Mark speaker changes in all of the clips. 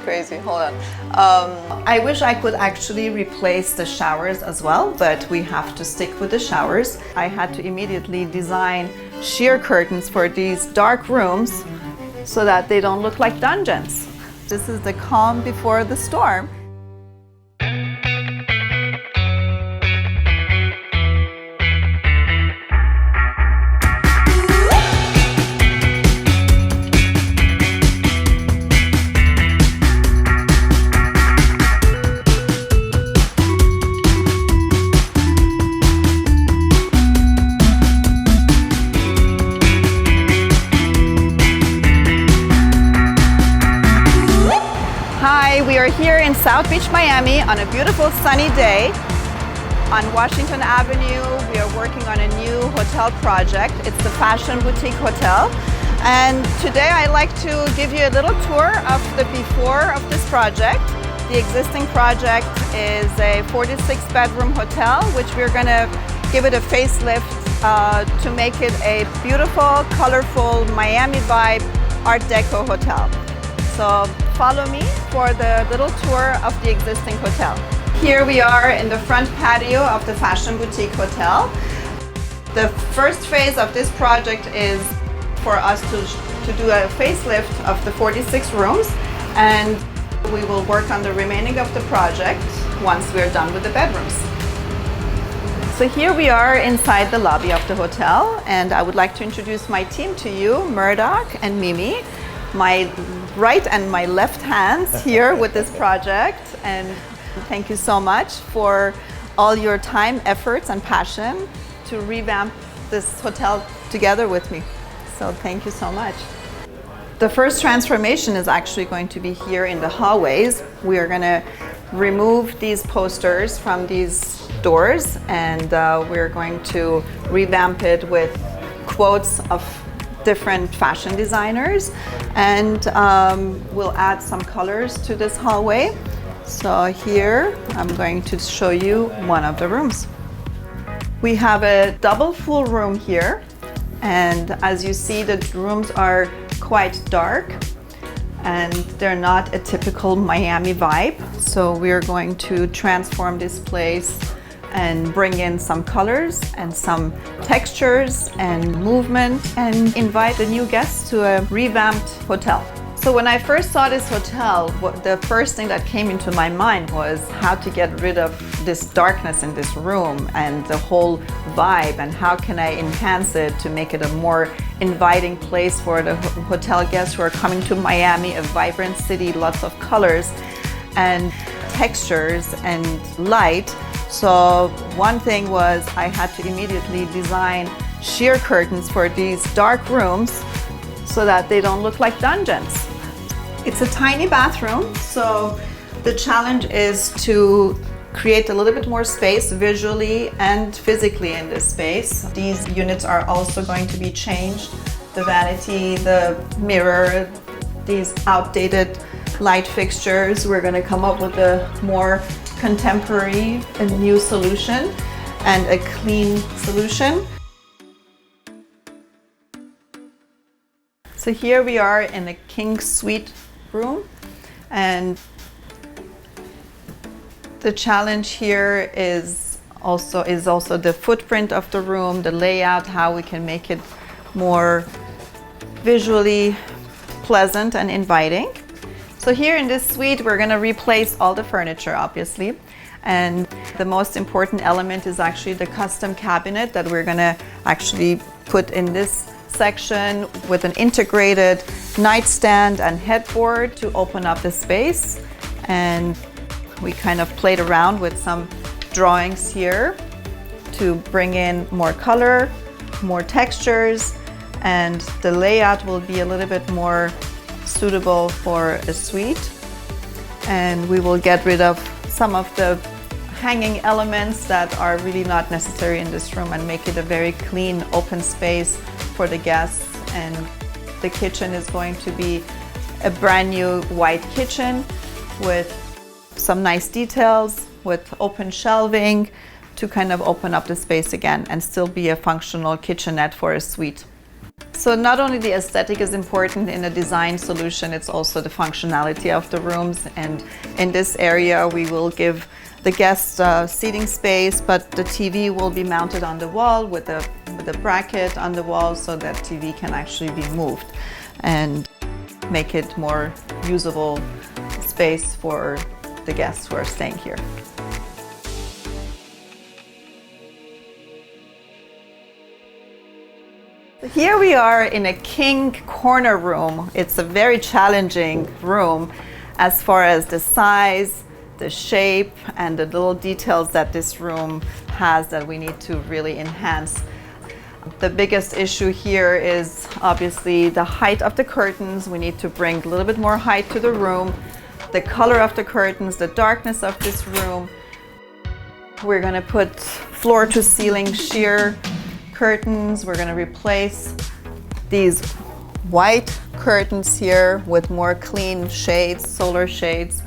Speaker 1: crazy. Hold on.
Speaker 2: I wish I could actually replace the showers as well, but we have to stick with the showers. I had to immediately design sheer curtains for these dark rooms so that they don't look like dungeons. This is the calm before the storm. Hi, we are here in South Beach, Miami on a beautiful sunny day. On Washington Avenue, we are working on a new hotel project. It's the Fashion Boutique Hotel. And today I'd like to give you a little tour of the before of this project. The existing project is a 46-bedroom hotel, which we're going to give it a facelift to make it a beautiful, colorful, Miami vibe Art Deco hotel. So follow me for the little tour of the existing hotel. Here we are in the front patio of the Fashion Boutique Hotel. The first phase of this project is for us to do a facelift of the 46 rooms, and we will work on the remaining of the project once we're done with the bedrooms. So here we are inside the lobby of the hotel, and I would like to introduce my team to you, Murdoch and Mimi, my right and my left hands here with this project. And thank you so much for all your time, efforts, and passion to revamp this hotel together with me. So thank you so much. The first transformation is actually going to be here in the hallways. We are going to remove these posters from these doors, and we're going to revamp it with quotes of different fashion designers, and we'll add some colors to this hallway. So here I'm going to show you one of the rooms. We have a double full room here, and as you see, the rooms are quite dark and they're not a typical Miami vibe. So we're going to transform this place and bring in some colors and some textures and movement and invite the new guests to a revamped hotel. So when I first saw this hotel, the first thing that came into my mind was how to get rid of this darkness in this room and the whole vibe, and how can I enhance it to make it a more inviting place for the hotel guests who are coming to Miami, a vibrant city, lots of colors and textures and light. So one thing was I had to immediately design sheer curtains for these dark rooms so that they don't look like dungeons. It's a tiny bathroom, so the challenge is to create a little bit more space visually and physically in this space. These units are also going to be changed. The vanity, the mirror, these outdated light fixtures. We're going to come up with a more contemporary and new solution and a clean solution. So here we are in a king suite room, and the challenge here is also the footprint of the room, the layout, how we can make it more visually pleasant and inviting. So here in this suite, we're going to replace all the furniture, obviously. And the most important element is actually the custom cabinet that we're going to actually put in this section with an integrated nightstand and headboard to open up the space. And we kind of played around with some drawings here to bring in more color, more textures, and the layout will be a little bit more suitable for a suite. And we will get rid of some of the hanging elements that are really not necessary in this room and make it a very clean, open space for the guests. And the kitchen is going to be a brand new white kitchen with some nice details, with open shelving to kind of open up the space again and still be a functional kitchenette for a suite. So not only the aesthetic is important in a design solution, it's also the functionality of the rooms. And in this area, we will give the guests seating space, but the TV will be mounted on the wall with a bracket on the wall so that TV can actually be moved and make it more usable space for the guests who are staying here. Here we are in a king corner room. It's a very challenging room as far as the size, the shape, and the little details that this room has that we need to really enhance. The biggest issue here is obviously the height of the curtains. We need to bring a little bit more height to the room, the color of the curtains, the darkness of this room. We're going to put floor to ceiling sheer curtains. We're going to replace these white curtains here with more clean shades, solar shades.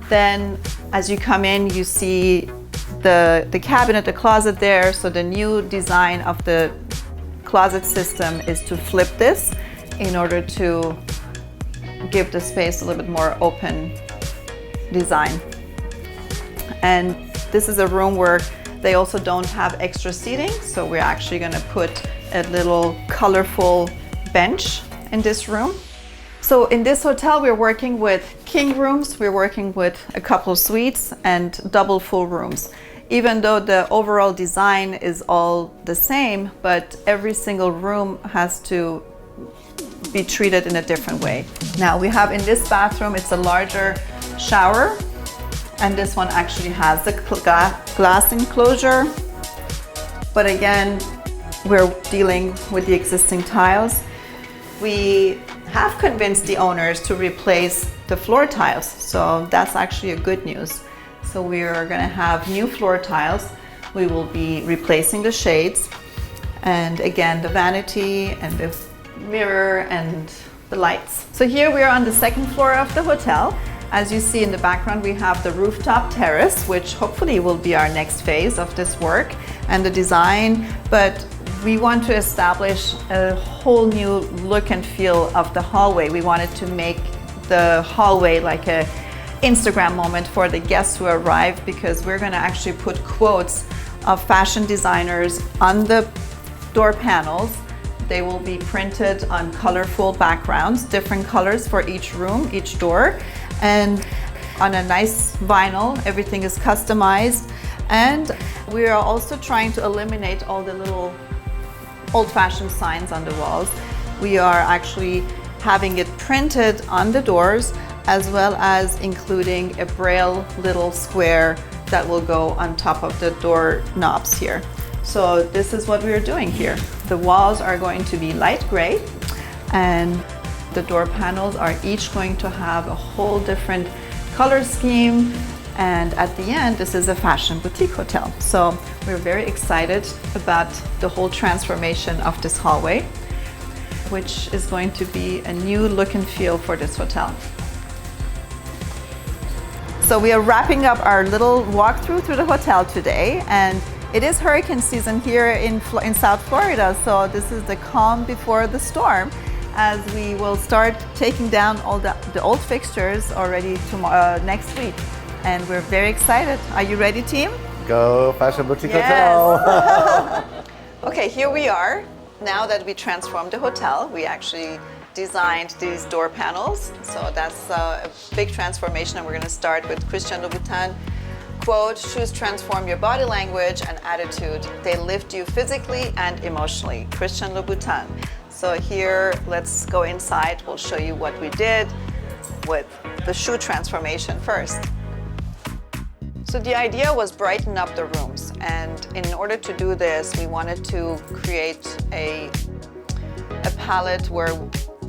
Speaker 2: Then as you come in, you see the cabinet, the closet there. So the new design of the closet system is to flip this in order to give the space a little bit more open design. And this is a room where they also don't have extra seating, so we're actually going to put a little colorful bench in this room. So in this hotel, we're working with king rooms, we're working with a couple of suites and double full rooms. Even though the overall design is all the same, but every single room has to be treated in a different way. Now we have in this bathroom, it's a larger shower, and this one actually has the glass enclosure. But again, we're dealing with the existing tiles. We have convinced the owners to replace the floor tiles, so that's actually a good news. So we are going to have new floor tiles. We will be replacing the shades, and again the vanity and the mirror and the lights. So here we are on the second floor of the hotel. As you see in the background, we have the rooftop terrace, which hopefully will be our next phase of this work and the design. But we want to establish a whole new look and feel of the hallway. We wanted to make the hallway like a Instagram moment for the guests who arrive, because we're going to actually put quotes of fashion designers on the door panels. They will be printed on colorful backgrounds, different colors for each room, each door, and on a nice vinyl. Everything is customized, and we are also trying to eliminate all the little old-fashioned signs on the walls. We are actually having it printed on the doors, as well as including a braille little square that will go on top of the door knobs here. So this is what we're doing here. The walls are going to be light gray, and the door panels are each going to have a whole different color scheme. And at the end, this is a fashion boutique hotel. So we're very excited about the whole transformation of this hallway, which is going to be a new look and feel for this hotel. So we are wrapping up our little walkthrough through the hotel today, and it is hurricane season here in South Florida. So this is the calm before the storm, as we will start taking down all the old fixtures already tomorrow, next week. And we're very excited. Are you ready, team?
Speaker 1: Go Fashion Boutique
Speaker 2: Yes.
Speaker 1: Hotel!
Speaker 2: Okay, here we are. Now that we transformed the hotel, we actually designed these door panels. So that's a big transformation, and we're going to start with Christian Louboutin quote: "Shoes transform your body language and attitude. They lift you physically and emotionally." Christian Louboutin. So here, let's go inside. We'll show you what we did with the shoe transformation first. So the idea was brighten up the rooms, and in order to do this, we wanted to create a palette where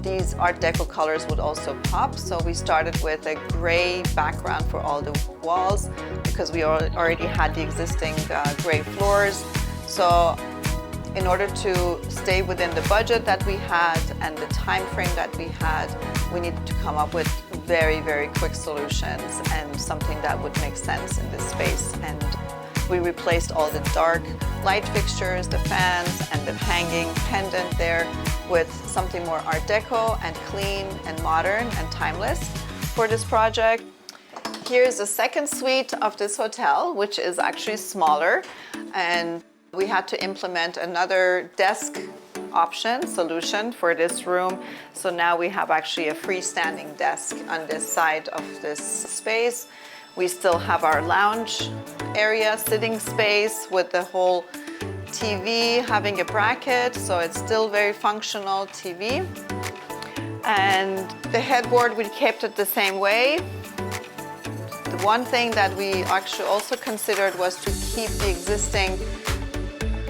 Speaker 2: these Art Deco colors would also pop. So we started with a gray background for all the walls, because we already had the existing gray floors. So in order to stay within the budget that we had and the time frame that we had, we needed to come up with very, very quick solutions and something that would make sense in this space. And we replaced all the dark light fixtures, the fans, and the hanging pendant there with something more Art Deco and clean and modern and timeless for this project. Here's the second suite of this hotel, which is actually smaller, and we had to implement another desk option solution for this room. So now we have actually a freestanding desk on this side of this space. We still have our lounge area, sitting space with the whole TV having a bracket, so it's still very functional TV. And the headboard, we kept it the same way. The one thing that we actually also considered was to keep the existing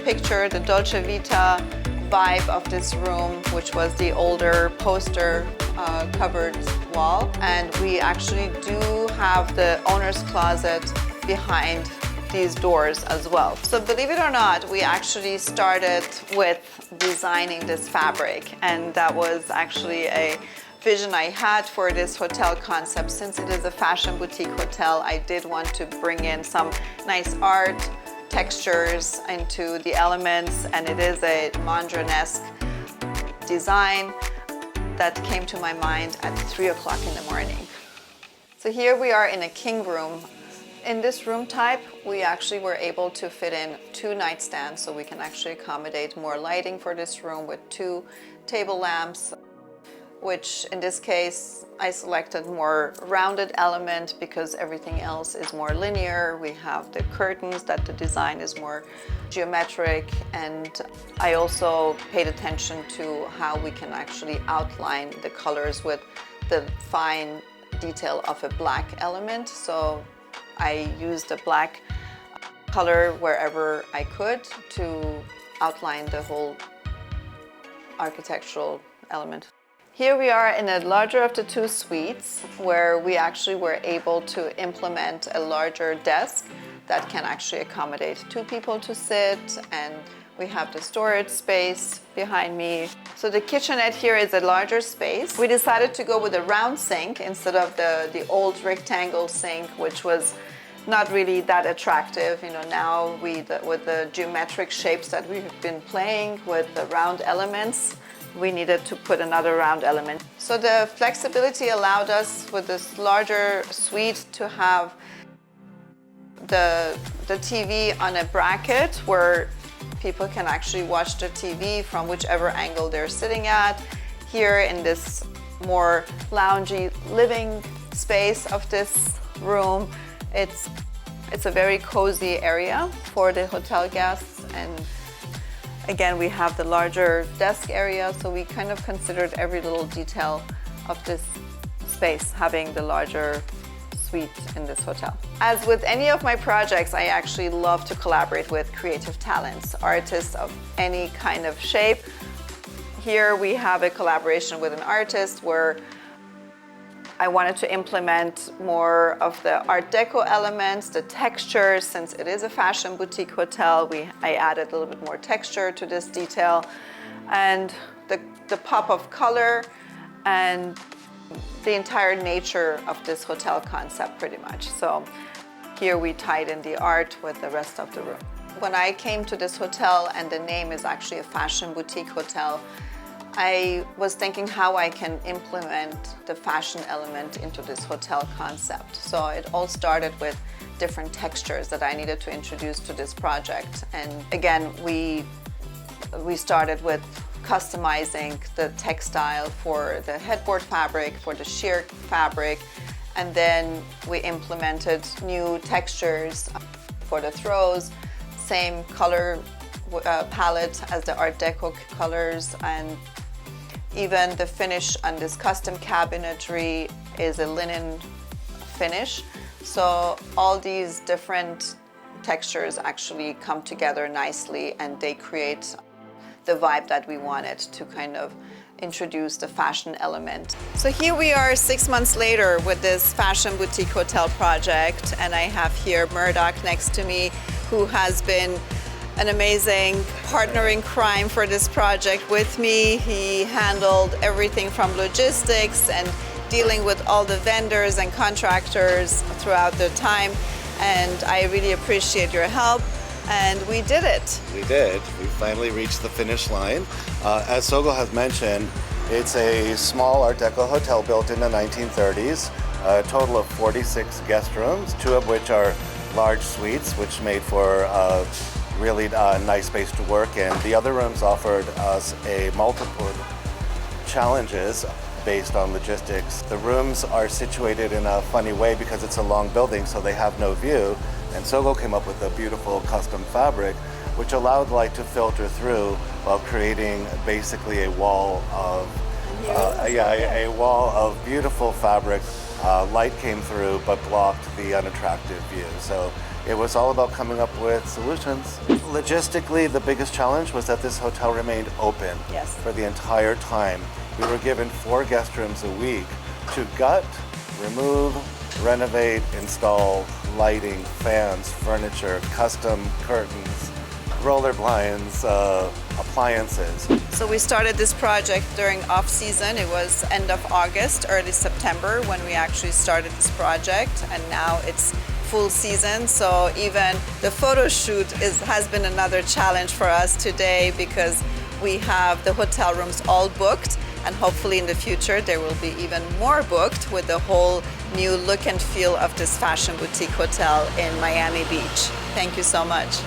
Speaker 2: picture, the Dolce Vita vibe of this room, which was the older poster covered wall. And we actually do have the owner's closet behind these doors as well. So believe it or not, we actually started with designing this fabric, and that was actually a vision I had for this hotel concept. Since it is a fashion boutique hotel, I did want to bring in some nice art textures into the elements, and it is a Mondrian-esque design that came to my mind at 3 o'clock in the morning. So here we are in a king room. In this room type, we actually were able to fit in 2 nightstands, so we can actually accommodate more lighting for this room with 2 table lamps, which in this case, I selected more rounded element because everything else is more linear. We have the curtains that the design is more geometric, and I also paid attention to how we can actually outline the colors with the fine detail of a black element. So I used a black color wherever I could to outline the whole architectural element. Here we are in the larger of the 2 suites, where we actually were able to implement a larger desk that can actually accommodate 2 people to sit, and we have the storage space behind me. So the kitchenette here is a larger space. We decided to go with a round sink instead of the old rectangle sink, which was not really that attractive. You know, now with the geometric shapes that we've been playing with the round elements, we needed to put another round element. So the flexibility allowed us with this larger suite to have the TV on a bracket where people can actually watch the TV from whichever angle they're sitting at. Here in this more loungy living space of this room, it's a very cozy area for the hotel guests. And again, we have the larger desk area, so we kind of considered every little detail of this space having the larger suite in this hotel. As with any of my projects, I actually love to collaborate with creative talents, artists of any kind of shape. Here we have a collaboration with an artist where I wanted to implement more of the Art Deco elements, the textures. Since it is a fashion boutique hotel, I added a little bit more texture to this detail, and the pop of color and the entire nature of this hotel concept pretty much. So here we tied in the art with the rest of the room. When I came to this hotel, and the name is actually a fashion boutique hotel, I was thinking how I can implement the fashion element into this hotel concept. So it all started with different textures that I needed to introduce to this project. And again, we started with customizing the textile for the headboard fabric, for the sheer fabric, and then we implemented new textures for the throws, same color palette as the Art Deco colors, and even the finish on this custom cabinetry is a linen finish. So all these different textures actually come together nicely, and they create the vibe that we wanted to kind of introduce the fashion element. So here we are 6 months later with this fashion boutique hotel project, and I have here Murdoch next to me, who has been an amazing partner in crime for this project with me. He handled everything from logistics and dealing with all the vendors and contractors throughout the time, and I really appreciate your help. And we did it.
Speaker 1: We did. We finally reached the finish line. As Sogo has mentioned, it's a small Art Deco hotel built in the 1930s. A total of 46 guest rooms, 2 of which are large suites, which made for a really nice space to work in. The other rooms offered us a multiple challenges based on logistics. The rooms are situated in a funny way because it's a long building, so they have no view. And Sogo came up with a beautiful custom fabric which allowed light to filter through while creating basically a wall of a wall of beautiful fabric. Light came through but blocked the unattractive view. So it was all about coming up with solutions. Logistically, the biggest challenge was that this hotel remained open for the entire time. We were given 4 guest rooms a week to gut, remove, renovate, install lighting, fans, furniture, custom curtains, roller blinds, appliances.
Speaker 2: So we started this project during off-season. It was end of August, early September when we actually started this project, and now it's full season. So even the photo shoot has been another challenge for us today because we have the hotel rooms all booked, and hopefully in the future there will be even more booked with the whole new look and feel of this fashion boutique hotel in Miami Beach. Thank you so much.